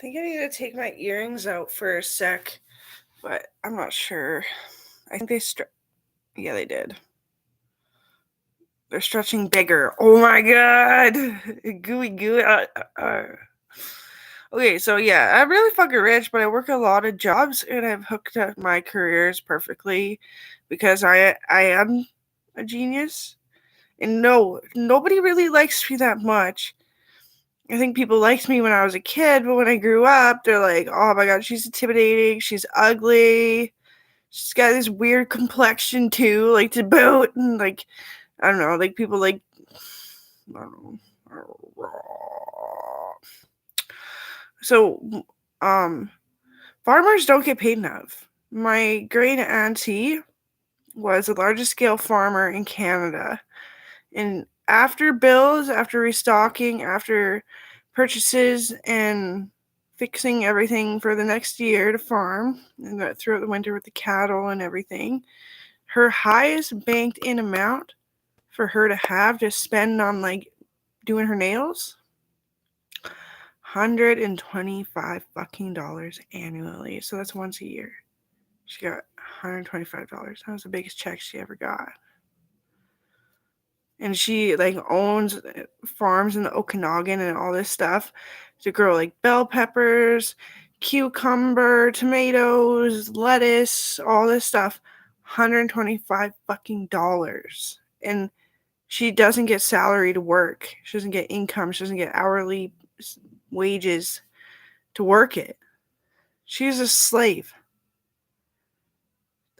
think I need to take my earrings out for a sec, but I'm not sure. I think yeah, they did. They're stretching bigger. Oh my god! Gooey. Okay, so yeah, I'm really fucking rich, but I work a lot of jobs and I've hooked up my careers perfectly because I am a genius. And no, nobody really likes me that much. I think people liked me when I was a kid, but when I grew up, they're like, "Oh my god, she's intimidating. She's ugly. She's got this weird complexion too, like to boot." And like, I don't know, like people like, I don't know. So, farmers don't get paid enough. My great auntie was the largest scale farmer in Canada, and after bills, after restocking, after purchases and fixing everything for the next year to farm and throughout the winter with the cattle and everything, her highest banked in amount for her to have to spend on like doing her nails, $125 fucking dollars annually. So that's once a year. She got $125. That was the biggest check she ever got. And she like owns farms in the Okanagan and all this stuff to grow like bell peppers, cucumber, tomatoes, lettuce, all this stuff. $125 fucking dollars. And she doesn't get salary to work. She doesn't get income. She doesn't get hourly wages to work it. She's a slave.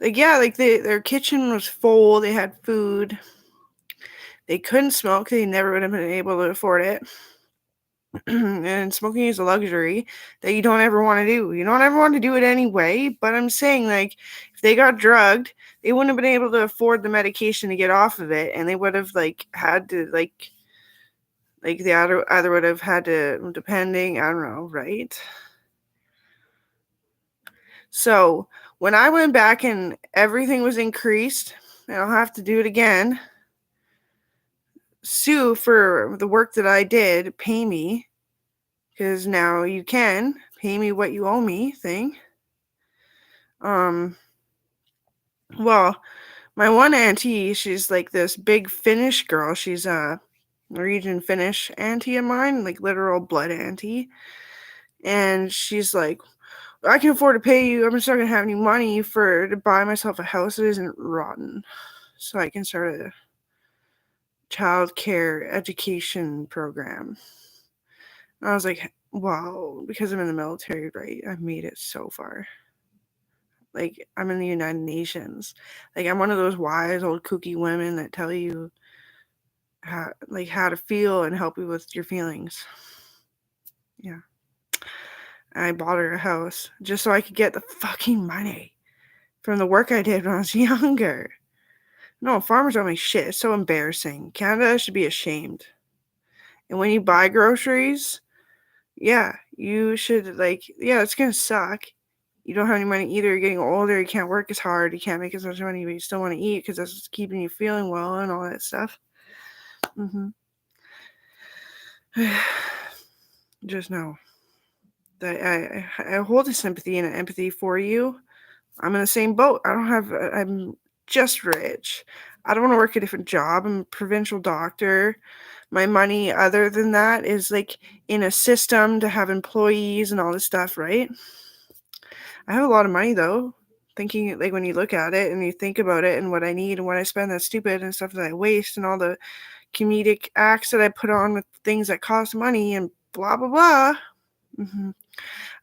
Like, yeah, like their kitchen was full. They had food. They couldn't smoke. They never would have been able to afford it. And smoking is a luxury that you don't ever want to do. You don't ever want to do it anyway. But I'm saying, like, if they got drugged, they wouldn't have been able to afford the medication to get off of it, and they would have like had to like they either would have had to, depending, I don't know, right? So when I went back and everything was increased, and I'll have to do it again, sue for the work that I did, pay me, because now you can pay me what you owe me thing. Well, my one auntie, she's like this big Finnish girl. She's a Norwegian Finnish auntie of mine, like literal blood auntie. And she's like, I can afford to pay you. I'm just not gonna have any money to buy myself a house that isn't rotten, so I can start a child care education program. And I was like, wow, because I'm in the military, right? I've made it so far. Like, I'm in the United Nations. Like, I'm one of those wise old kooky women that tell you how to feel and help you with your feelings. Yeah. I bought her a house just so I could get the fucking money from the work I did when I was younger. No, farmers don't make shit. It's so embarrassing. Canada should be ashamed. And when you buy groceries, yeah, you should, like, yeah, it's gonna suck. You don't have any money either. You're getting older. You can't work as hard. You can't make as much money, but you still want to eat because that's what's keeping you feeling well and all that stuff. Just know that I hold a sympathy and an empathy for you. I'm in the same boat. I'm just rich. I don't want to work a different job. I'm a provincial doctor. My money, other than that, is like in a system to have employees and all this stuff, right? I have a lot of money though. Thinking, like, when you look at it and you think about it and what I need and what I spend that's stupid and stuff that I waste and all the comedic acts that I put on with things that cost money and blah blah blah.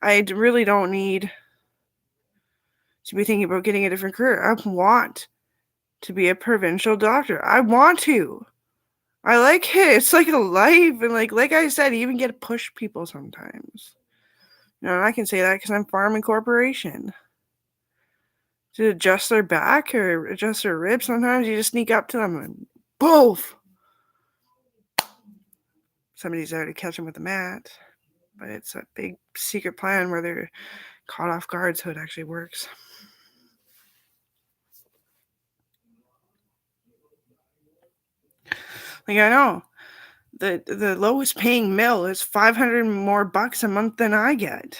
I really don't need to be thinking about getting a different career. I want to be a provincial doctor. I want to. I like it. It's like a life, and like I said, you even get to push people sometimes. You know, and I can say that because I'm Farming Corporation. To adjust their back or adjust their ribs, sometimes you just sneak up to them and both. Somebody's there to catch them with a mat, but it's a big secret plan where they're caught off guard, so it actually works. Like, I know The lowest paying mill is 500 more bucks a month than I get.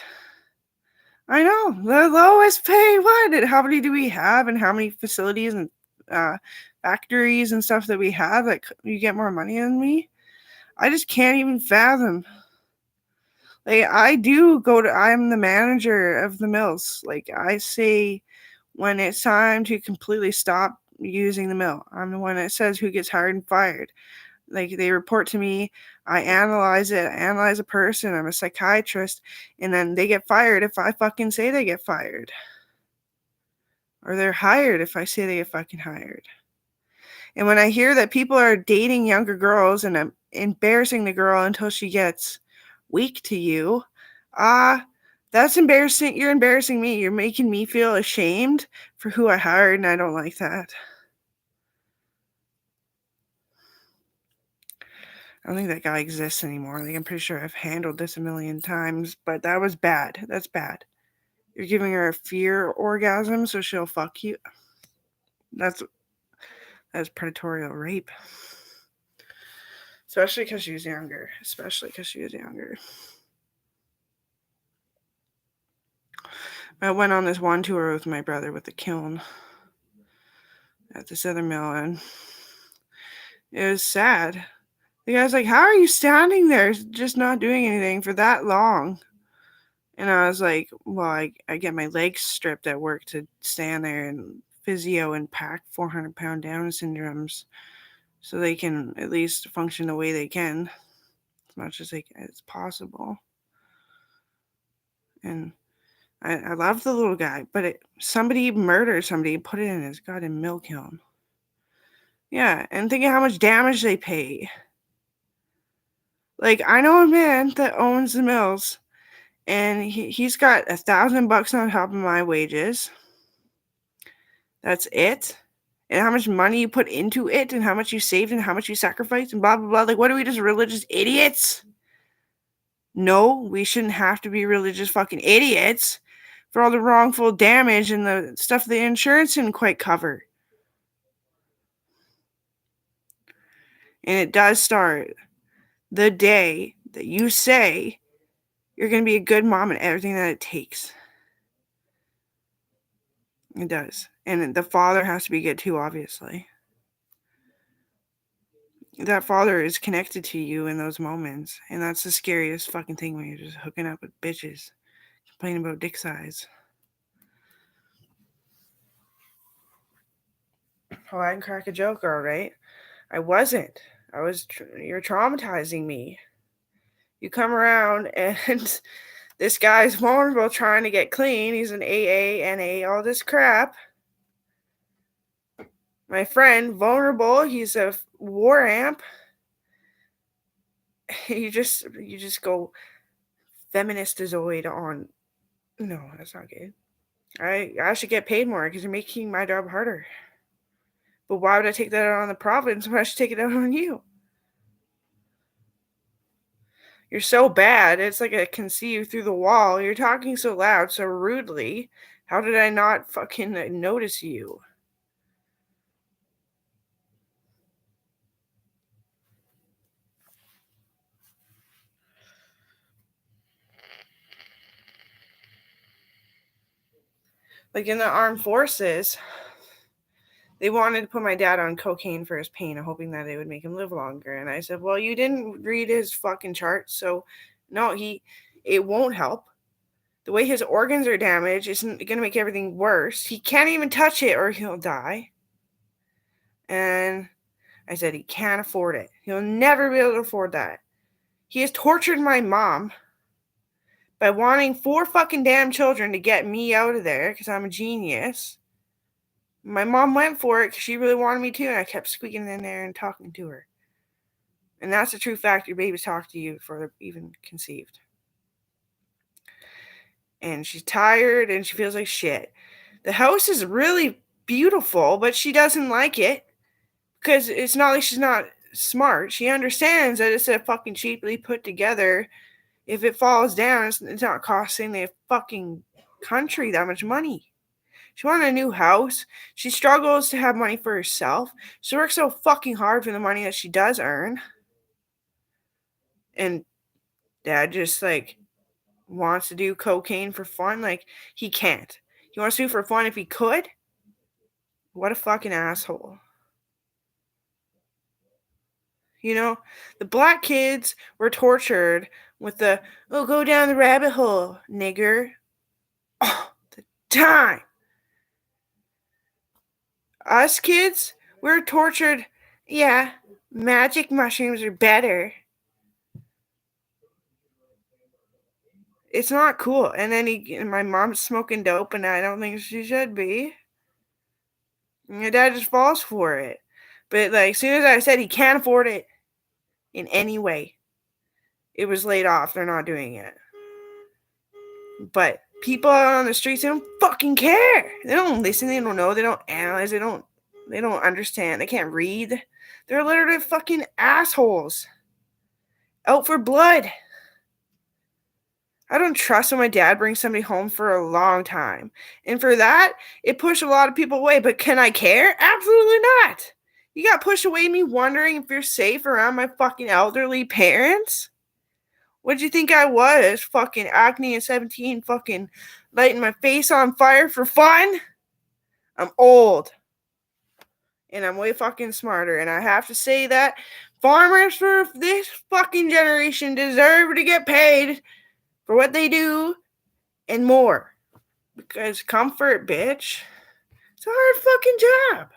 I know, the lowest pay. What? And how many do we have, and how many facilities and factories and stuff that we have that you get more money than me? I just can't even fathom. Like, I'm the manager of the mills. Like, I say when it's time to completely stop using the mill. I'm the one that says who gets hired and fired. Like, they report to me, I analyze it, I analyze a person, I'm a psychiatrist, and then they get fired if I fucking say they get fired. Or they're hired if I say they get fucking hired. And when I hear that people are dating younger girls and embarrassing the girl until she gets weak to you, that's embarrassing. You're embarrassing me. You're making me feel ashamed for who I hired, and I don't like that. I don't think that guy exists anymore. Like, I'm pretty sure I've handled this a million times, but that was bad. That's bad. You're giving her a fear orgasm so she'll fuck you. That's predatorial rape. Especially because she was younger. I went on this one tour with my brother with the kiln at this other mill, and it was sad. The guy's like, how are you standing there just not doing anything for that long? And I was like, well, I get my legs stripped at work to stand there and physio and pack 400-pound Down syndromes so they can at least function the way they can as much as it's possible. And I love the little guy, but somebody murdered somebody and put it in his goddamn mill kiln. Yeah, and think of how much damage they pay. Like, I know a man that owns the mills, and he's got $1,000 on top of my wages. That's it. And how much money you put into it, and how much you saved, and how much you sacrificed, and blah, blah, blah. Like, what are we, just religious idiots? No, we shouldn't have to be religious fucking idiots for all the wrongful damage and the stuff the insurance didn't quite cover. And it does start the day that you say you're going to be a good mom and everything that it takes. It does. And the father has to be good too, obviously. That father is connected to you in those moments. And that's the scariest fucking thing when you're just hooking up with bitches, complaining about dick size. Oh, I can crack a joke, all right? I wasn't. You're traumatizing me. You come around and this guy's vulnerable trying to get clean. He's an AA, NA, all this crap. My friend, vulnerable. He's a war amp. You just go feministazoid on. No, that's not good. I should get paid more because you're making my job harder. But why would I take that out on the province when I should take it out on you? You're so bad. It's like I can see you through the wall. You're talking so loud, so rudely. How did I not fucking notice you? Like, in the armed forces, they wanted to put my dad on cocaine for his pain, hoping that it would make him live longer. And I said, well, you didn't read his fucking chart, so no, it won't help. The way his organs are damaged isn't going to make everything worse. He can't even touch it or he'll die. And I said, he can't afford it. He'll never be able to afford that. He has tortured my mom by wanting 4 fucking damn children to get me out of there because I'm a genius. My mom went for it because she really wanted me to, and I kept squeaking in there and talking to her. And that's the true fact. Your babies talk to you before they're even conceived. And she's tired and she feels like shit. The house is really beautiful, but she doesn't like it because it's not like she's not smart. She understands that it's a fucking cheaply put together. If it falls down, it's not costing the fucking country that much money. She wanted a new house. She struggles to have money for herself. She works so fucking hard for the money that she does earn. and dad just like wants to do cocaine for fun. Like, he can't. He wants to do it for fun if he could. What a fucking asshole. You know, the black kids were tortured with the, oh, go down the rabbit hole, nigger. Oh, the time. Us kids, we're tortured. Yeah, magic mushrooms are better. It's not cool. And then my mom's smoking dope, and I don't think she should be. And my dad just falls for it. But like, as soon as I said he can't afford it in any way, it was laid off. They're not doing it. But people out on the streets, they don't fucking care. They don't listen. They don't know. They don't analyze. They don't understand. They can't read. They're literally fucking assholes. Out for blood. I don't trust when my dad brings somebody home for a long time. And for that, it pushed a lot of people away. But can I care? Absolutely not. You got pushed away me wondering if you're safe around my fucking elderly parents? What'd you think I was? Fucking acne at 17, fucking lighting my face on fire for fun? I'm old. And I'm way fucking smarter. And I have to say that farmers for this fucking generation deserve to get paid for what they do and more. Because comfort, bitch. It's a hard fucking job.